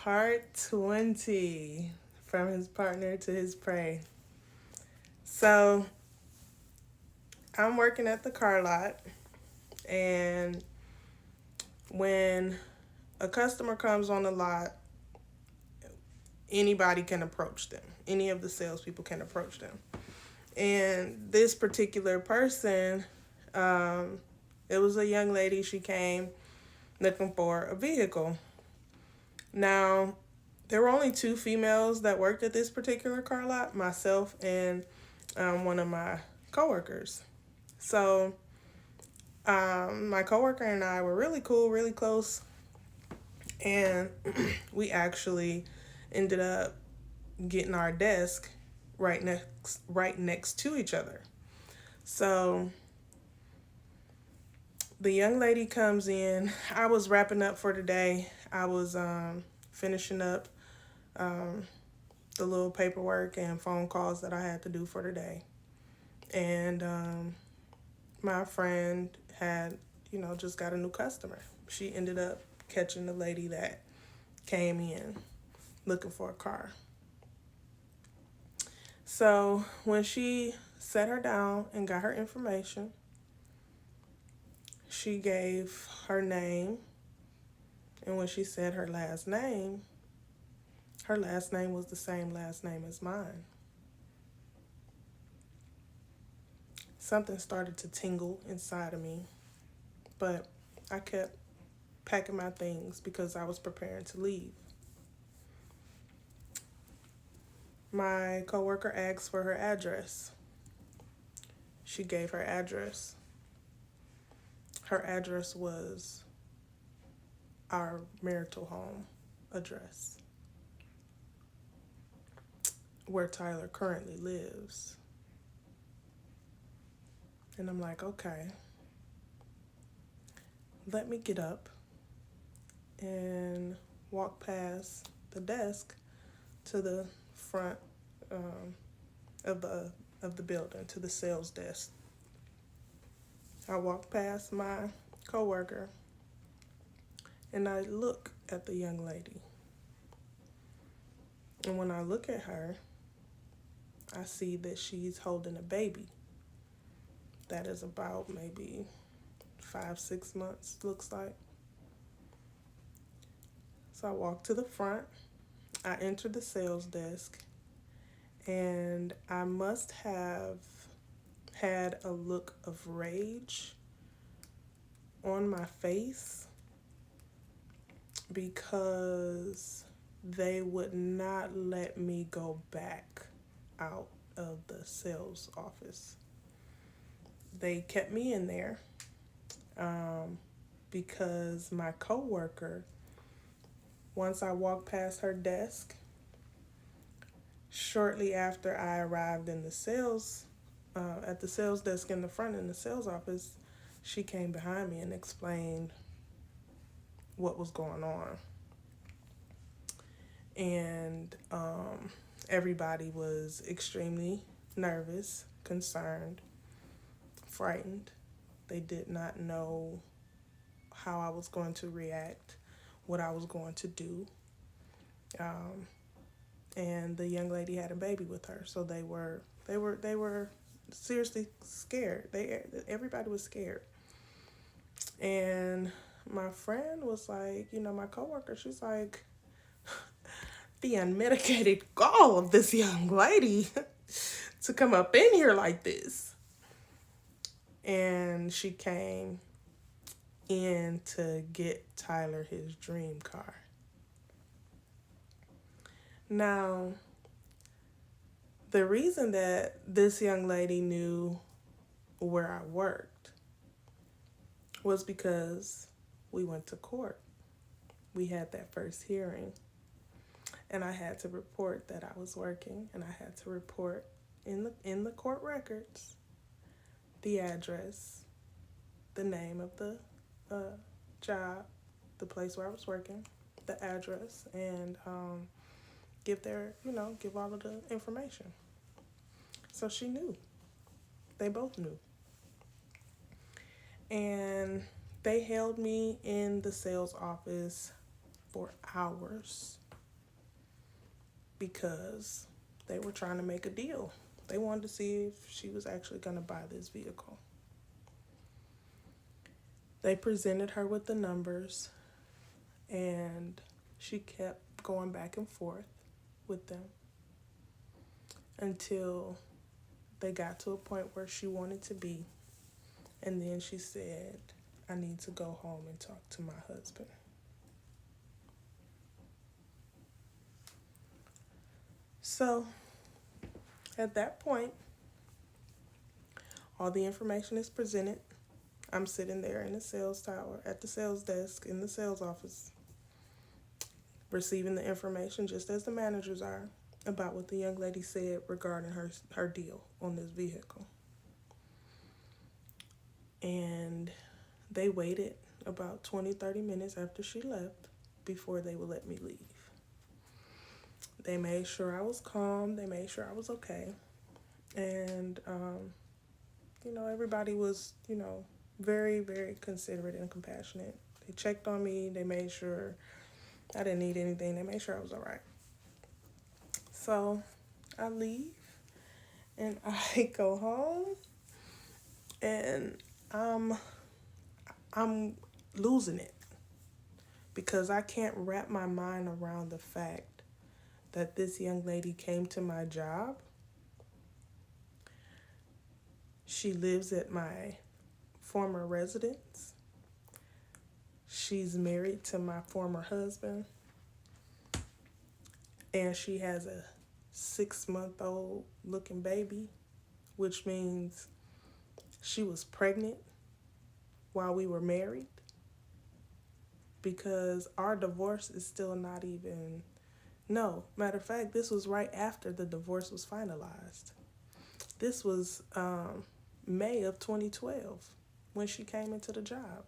Part 20, from his partner to his prey. So, I'm working at the car lot, and when a customer comes on the lot, anybody can approach them. Any of the salespeople can approach them. And this particular person, um, it was a young lady. She came looking for a vehicle. Now, there were only two females that worked at this particular car lot, myself and one of my coworkers. So, my coworker and I were really cool, really close, and we actually ended up getting our desk right next to each other. So the young lady comes in. I was wrapping up for the day. I was finishing up um, the little paperwork and phone calls that I had to do for the day. And my friend had, just got a new customer. She ended up catching the lady that came in looking for a car. So when she sat her down and got her information, she gave her name. And when she said her last name was the same last name as mine. Something started to tingle inside of me, but I kept packing my things because I was preparing to leave. My coworker asked for her address. She gave her address. Her address was our marital home address, where Tyler currently lives. And I'm like, okay, let me get up and walk past the desk to the front um, of the building, to the sales desk. I walk past my coworker and I look at the young lady. And when I look at her, I see that she's holding a baby that is about maybe 5, 6 months, looks like. So I walk to the front, I enter the sales desk, and I must have had a look of rage on my face because they would not let me go back out of the sales office. They kept me in there because my coworker, once I walked past her desk, shortly after I arrived in the at the sales desk in the front in the sales office, she came behind me and explained what was going on. And everybody was extremely nervous, concerned, frightened. They did not know how I was going to react, what I was going to do. And the young lady had a baby with her, so they were seriously scared. Everybody was scared. And my friend was like, my coworker, she's like, the unmitigated gall of this young lady to come up in here like this. And she came in to get Tyler his dream car. Now, the reason that this young lady knew where I worked was because we went to court. We had that first hearing, and I had to report that I was working, and I had to report in the court records the address, the name of the job, the place where I was working, the address, and give all of the information. So she knew. They both knew. And they held me in the sales office for hours. because they were trying to make a deal. They wanted to see if she was actually going to buy this vehicle. They presented her with the numbers, and she kept going back and forth with them until they got to a point where she wanted to be. And then she said, I need to go home and talk to my husband. So at that point, all the information is presented. I'm sitting there in the sales tower, at the sales desk, in the sales office, receiving the information just as the managers are about what the young lady said regarding her deal on this vehicle. And they waited about 20-30 minutes after she left before they would let me leave. They made sure I was calm. They made sure I was okay. And, everybody was, very, very considerate and compassionate. They checked on me. They made sure I didn't need anything. They made sure I was all right. So I leave and I go home, and I'm losing it because I can't wrap my mind around the fact that this young lady came to my job. She lives at my former residence. She's married to my former husband. And she has a 6-month-old looking baby, which means she was pregnant while we were married, because our divorce is still not even, no, matter of fact, this was right after the divorce was finalized. This was May of 2012 when she came into the job.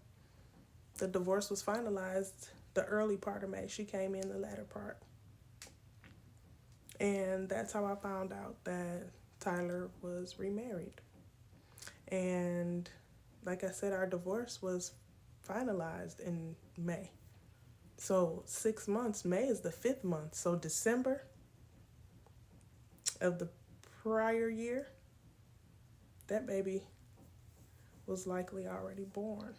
The divorce was finalized the early part of May. She came in the latter part. And that's how I found out that Tyler was remarried. And like I said, our divorce was finalized in May. So 6 months, May is the 5th month. So December of the prior year, that baby was likely already born.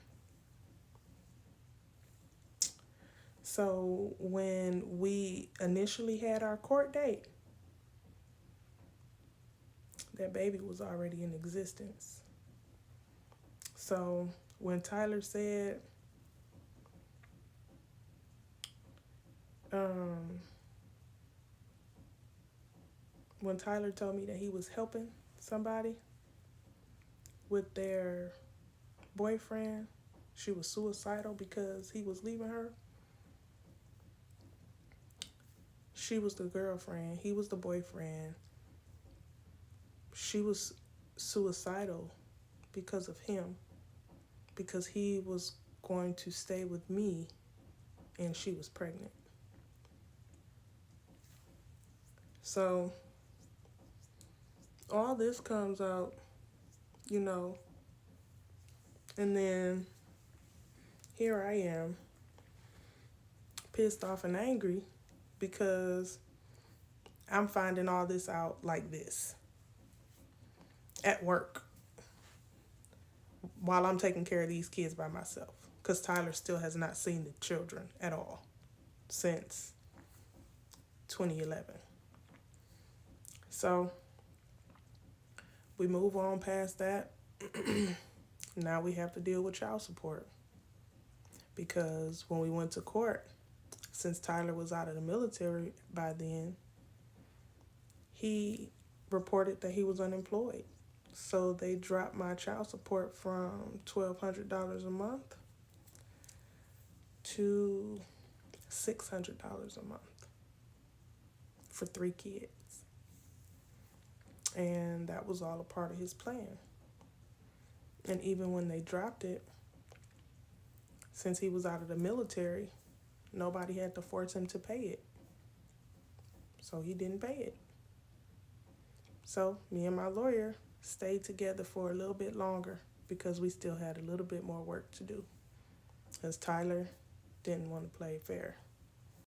So when we initially had our court date, that baby was already in existence. So when Tyler said, when Tyler told me that he was helping somebody with their boyfriend, she was suicidal because he was leaving her. She was the girlfriend, he was the boyfriend. She was suicidal because of him, because he was going to stay with me and she was pregnant. So all this comes out, and then here I am, pissed off and angry because I'm finding all this out like this at work while I'm taking care of these kids by myself, because Tyler still has not seen the children at all since 2011. So we move on past that. Now we have to deal with child support, because when we went to court, since Tyler was out of the military by then, he reported that he was unemployed. So they dropped my child support from $1,200 a month to $600 a month for 3 kids. And that was all a part of his plan. And even when they dropped it, since he was out of the military, nobody had to force him to pay it. So he didn't pay it. So me and my lawyer stayed together for a little bit longer because we still had a little bit more work to do, because Tyler didn't want to play fair.